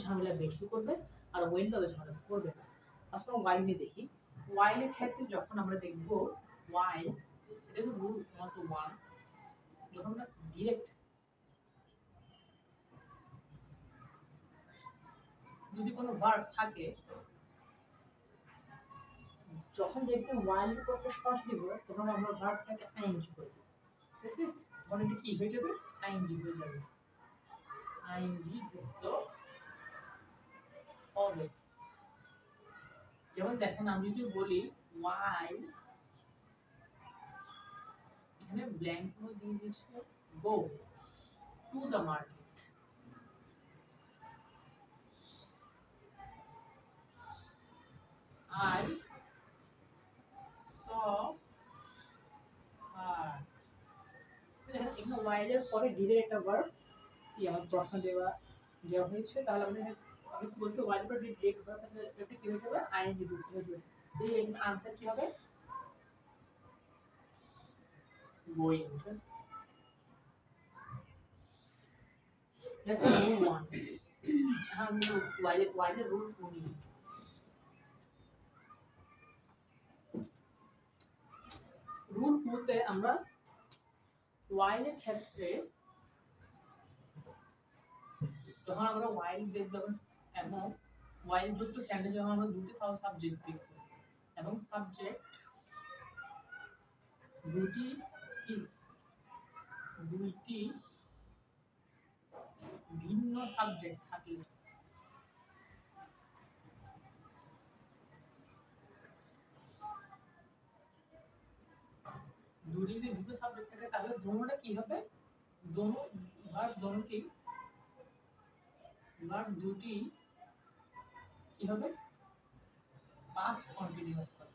ঝামেলা বেশি করবে আর ওয়েন তত ঝামেলা করবে না। আসলে ওয়াইল নিয়ে দেখি। ওয়াইলের ক্ষেত্রে যখন আমরা দেখব ওয়াইল, এটা হচ্ছে রুল 1 যখন আমরা ডিরেক্ট যদি কোনো ভার্ব থাকে, যখন দেখবেন ওয়াইল এর পরে সরাসরি ভার্ব, তখন আমরা ভার্বটাকে আইএনজি করে দিই। ঠিক আছে? তখন এটা কি হয়ে যাবে? আইএনজি হয়ে যাবে। আইএনজি যুক্ত হবে। যেমন দেখেন আমি যদি বলি ওয়াইল, এখানে ব্ল্যাঙ্ক দিয়ে দিয়েছে go to the market. I saw her. দেখেন এখানে while এর পরে ডিরেক্ট একটা ভার্ব কি আমার প্রশ্ন দেওয়া হয়েছে, তাহলে আমি কি বলছি while এর পরে ডিরেক্ট ভার্ব তাহলে এটা কি হয়ে যাবে? আইএনজি যুক্ত হয়ে যাবে। এই আনসার কি হবে? going. Let's move on. हम while এর রুল শুনি। রুল 2 তে আমরা while এর ক্ষেত্রে যখন আমরা while দেখব এবং while যুক্ত সেন্টেন্স যখন আমরা দুটি সাবজেক্ট দেখব এবং সাবজেক্ট দুটি ভিন্ন সাবজেক্ট থাকে, দুটি যদি ভিন্ন সাবজেক্ট থাকে তাহলে দোনোটা কি হবে? দোনো ভার্ব দুটি কি হবে? পাস্ট কন্টিনিউয়াস হবে।